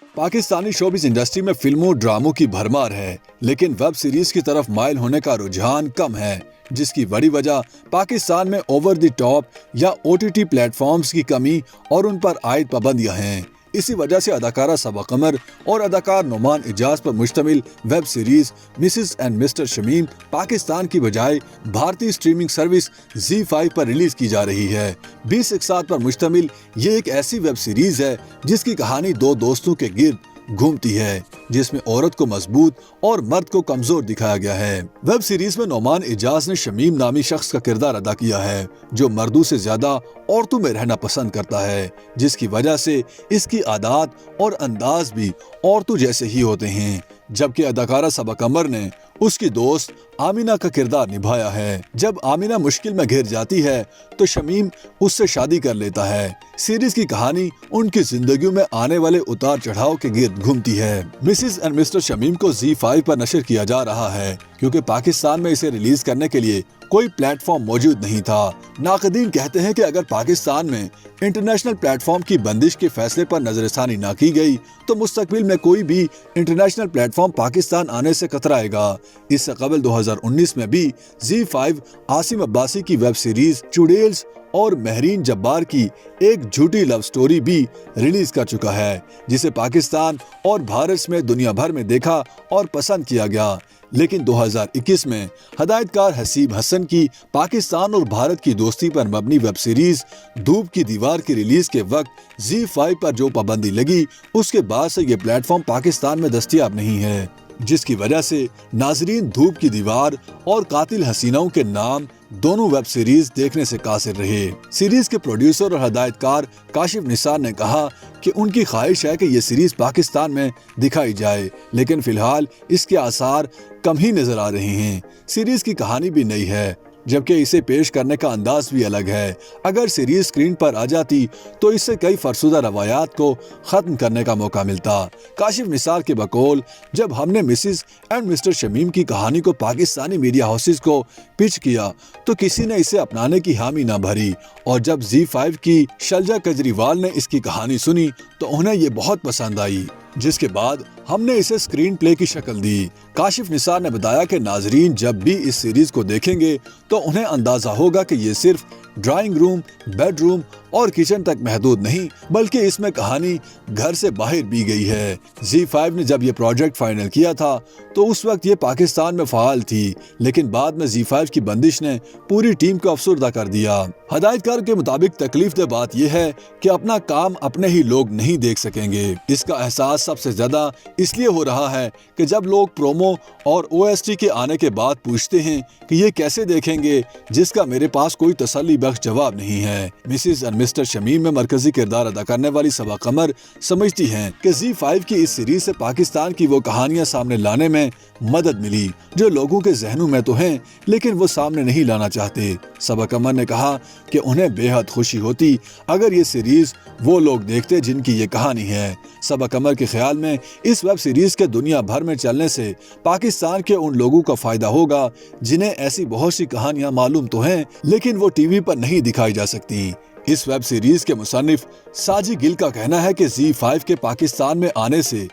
Pakistani showbiz industry में फिल्मों ड्रामों की भरमार है, लेकिन वेब सीरीज की तरफ माइल होने का रुझान कम है, जिसकी बड़ी वजह पाकिस्तान में ओवर द टॉप या OTT प्लेटफॉर्म्स की कमी और उन पर आयद पाबंदियां हैं। इसी वजह से अदाकारा सबा कमर और अदाकार नुमान इजाज पर मुश्तमिल web series Mrs and mister Shamim Pakistan की बजाय भारतीय स्ट्रीमिंग सर्विस ZEE5 पर रिलीज की जा रही है। 20 इकसात पर मुश्तमिल ये एक ऐसी वेब सीरीज है जिसकी कहानी दो दोस्तों के गिर्द घूमती है, जिसमें औरत को मजबूत और मर्द को कमजोर दिखाया गया है। वेब सीरीज में नुमान इजाज ने शमीम नामी शख्स का किरदार अदा किया है, जो मर्दों से ज्यादा औरतों में रहना पसंद करता है, जिसकी वजह से इसकी आदत और अंदाज भी औरतों जैसे ही होते हैं। जबकि अदाकारा सबा कमर ने उसकी दोस्त आमिना का किरदार निभाया है। जब आमिना मुश्किल में घिर जाती है तो शमीम उससे शादी कर लेता है। सीरीज की कहानी उनकी जिंदगी में आने वाले उतार चढ़ाव के गिर्द घूमती है। मिसेस एंड मिस्टर शमीम को ZEE5 पर नशर किया जा रहा है, क्योंकि पाकिस्तान में इसे रिलीज करने के लिए कोई प्लेटफॉर्म मौजूद नहीं था। नाक़दीन कहते हैं कि अगर पाकिस्तान में इंटरनेशनल प्लेटफॉर्म की बंदिश के फैसले पर नजरसानी न की गई तो मुस्तकबिल में कोई भी इंटरनेशनल प्लेटफॉर्म पाकिस्तान आने से कतराएगा। इससे कबल 2019 में भी ZEE5 आसिम अब्बासी की वेब सीरीज चुड़ैल्स और महरीन जब्बार की एक झूठी लव स्टोरी भी रिलीज कर चुका है, जिसे पाकिस्तान और भारत में दुनिया भर में देखा और पसंद किया गया। लेकिन 2021 में हदायतकार हसीब हसन की पाकिस्तान और भारत की दोस्ती पर मबनी वेब सीरीज धूप की दीवार की रिलीज के वक्त ZEE5 पर जो पाबंदी लगी, उसके बाद से ये प्लेटफॉर्म पाकिस्तान में दस्तयाब नहीं है, जिसकी वजह से नाजरीन धूप की दीवार और कातिल हसीनाओं के नाम दोनों वेब सीरीज देखने से कासिर रहे। सीरीज के प्रोड्यूसर और हदायतकार काशिफ निसार ने कहा कि उनकी ख्वाहिश है कि ये सीरीज पाकिस्तान में दिखाई जाए, लेकिन फिलहाल इसके आसार कम ही नजर आ रहे हैं। सीरीज की कहानी भी नई है, जबकि इसे पेश करने का अंदाज भी अलग है। अगर सीरीज स्क्रीन पर आ जाती तो इससे कई फरसुदा रवायात को खत्म करने का मौका मिलता। काशिफ निसार के बकौल, जब हमने मिसेस एंड मिस्टर शमीम की कहानी को पाकिस्तानी मीडिया हाउसेस को पिच किया तो किसी ने इसे अपनाने की हामी न भरी, और जब ZEE5 की शलजा केजरीवाल ने इसकी कहानी सुनी तो उन्हें ये बहुत पसंद आई, जिसके बाद हमने इसे स्क्रीन प्ले की शक्ल दी। काशिफ निसार ने बताया कि नाजरीन जब भी इस सीरीज को देखेंगे तो उन्हें अंदाजा होगा कि ये सिर्फ ड्राइंग रूम, बेडरूम और किचन तक महदूद नहीं, बल्कि इसमें कहानी घर से बाहर भी गई है। ZEE5 ने जब ये प्रोजेक्ट फाइनल किया था तो उस वक्त ये पाकिस्तान में फाल थी, लेकिन बाद में ZEE5 की बंदिश ने पूरी टीम को अफसरदा कर दिया। हदायतकार के मुताबिक तकलीफ दह बात यह है कि अपना काम अपने ही लोग नहीं देख सकेंगे। इसका एहसास सबसे ज्यादा इसलिए हो रहा है कि जब लोग प्रोमो और OST के आने के बाद पूछते हैं कि ये कैसे देखेंगे, जिसका मेरे पास कोई तसल्ली बख्श जवाब नहीं है। मिसेस एंड मिस्टर शमीम में मरकजी किरदार अदा करने वाली सबा कमर समझती हैं कि ZEE5 की इस सीरीज से पाकिस्तान की वो कहानियां सामने लाने में मदद मिली जो लोगों के जहनों में तो हैं, लेकिन वो सामने नहीं लाना चाहते। सबा कमर ने कहा कि उन्हें बेहद खुशी होती अगर ये सीरीज वो लोग देखते जिनकी ये कहानी है। सबा कमर के ख्याल में इस वेब सीरीज के दुनिया भर में चलने से पाकिस्तान के उन लोगों का फायदा होगा जिन्हें ऐसी बहुत सी कहानियां मालूम तो हैं, लेकिन वो टीवी पर नहीं दिखाई जा सकती। इस वेब सीरीज के मुसन्निफ साजी गिल का कहना है कि ZEE5 के पाकिस्तान में आने से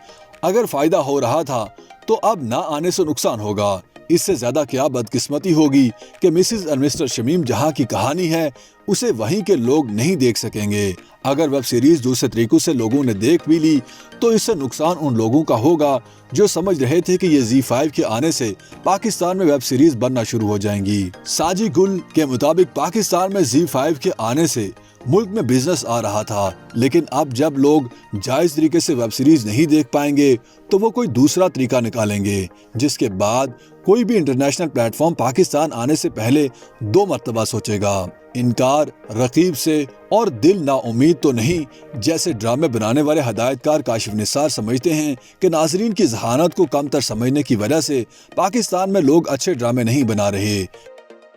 अगर फायदा हो रहा था तो अब ना आने से नुकसान होगा। इससे ज्यादा क्या बदकिस्मती होगी कि मिसेस एंड मिस्टर शमीम जहां की कहानी है उसे वहीं के लोग नहीं देख सकेंगे। अगर वेब सीरीज दूसरे तरीकों से लोगों ने देख भी ली तो इससे नुकसान उन लोगों का होगा जो समझ रहे थे कि ये ZEE5 के आने से पाकिस्तान में वेब सीरीज बनना शुरू हो जाएंगी। साजी गुल के मुताबिक पाकिस्तान में ZEE5 के आने से मुल्क में बिजनेस आ रहा था, लेकिन अब जब लोग जायज तरीके से वेब सीरीज नहीं देख पाएंगे तो वो कोई दूसरा तरीका निकालेंगे, जिसके बाद कोई भी इंटरनेशनल प्लेटफॉर्म पाकिस्तान आने से पहले 2 मरतबा सोचेगा। इनकार रकीब से और दिल नाउमीद तो नहीं, जैसे ड्रामे बनाने वाले हदायतकार काशिफ निसार समझते हैं कि नाजरीन की जहानत को कमतर समझने की वजह से पाकिस्तान में लोग अच्छे ड्रामे नहीं बना रहे।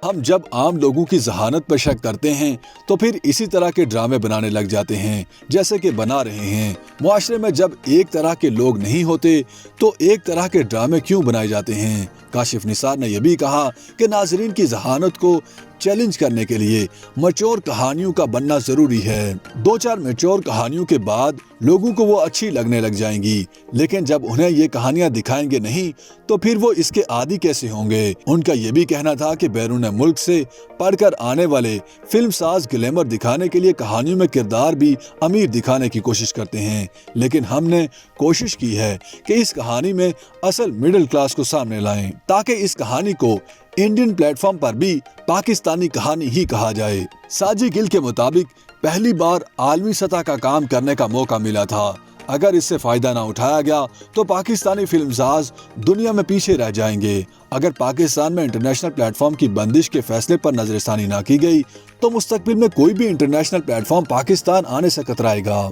हम जब आम लोगों की जहानत पर शक करते हैं तो फिर इसी तरह के ड्रामे बनाने लग जाते हैं जैसे कि बना रहे हैं। मुआशरे में जब एक तरह के लोग नहीं होते तो एक तरह के ड्रामे क्यों बनाए जाते हैं। काशिफ निसार ने यह भी कहा कि नाजरीन की जहानत को चैलेंज करने के लिए मैच्योर कहानियों का बनना जरूरी है। 2-4 मैच्योर कहानियों के बाद लोगों को वो अच्छी लगने लग जाएंगी, लेकिन जब उन्हें ये कहानियां दिखाएंगे नहीं तो फिर वो इसके आदी कैसे होंगे। उनका ये भी कहना था कि बैरून मुल्क से पढ़कर आने वाले फिल्म साज ग्लैमर दिखाने के लिए कहानियों में किरदार भी अमीर दिखाने की कोशिश करते हैं, लेकिन हमने कोशिश की है कि इस कहानी में असल मिडिल क्लास को सामने लाएं, ताकि इस कहानी को इंडियन प्लेटफॉर्म पर भी पाकिस्तानी कहानी ही कहा जाए। साजी गिल के मुताबिक पहली बार आलमी सतह का काम करने का मौका मिला था। अगर इससे फायदा ना उठाया गया तो पाकिस्तानी फिल्मसाज दुनिया में पीछे रह जाएंगे। अगर पाकिस्तान में इंटरनेशनल प्लेटफॉर्म की बंदिश के फैसले पर नजरसानी ना की गई तो मुस्तकबिल में कोई भी इंटरनेशनल प्लेटफॉर्म पाकिस्तान आने से कतराएगा।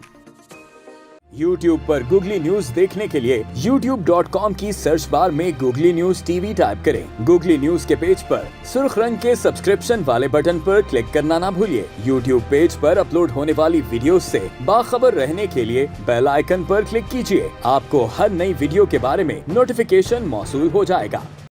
YouTube पर गूगली न्यूज देखने के लिए youtube.com की सर्च बार में गूगली न्यूज टीवी टाइप करें। गूगली न्यूज के पेज पर सुर्ख रंग के सब्सक्रिप्शन वाले बटन पर क्लिक करना ना भूलिए। YouTube पेज पर अपलोड होने वाली वीडियोस से बाखबर रहने के लिए बेल आइकन पर क्लिक कीजिए। आपको हर नई वीडियो के बारे में नोटिफिकेशन मौसूल हो जाएगा।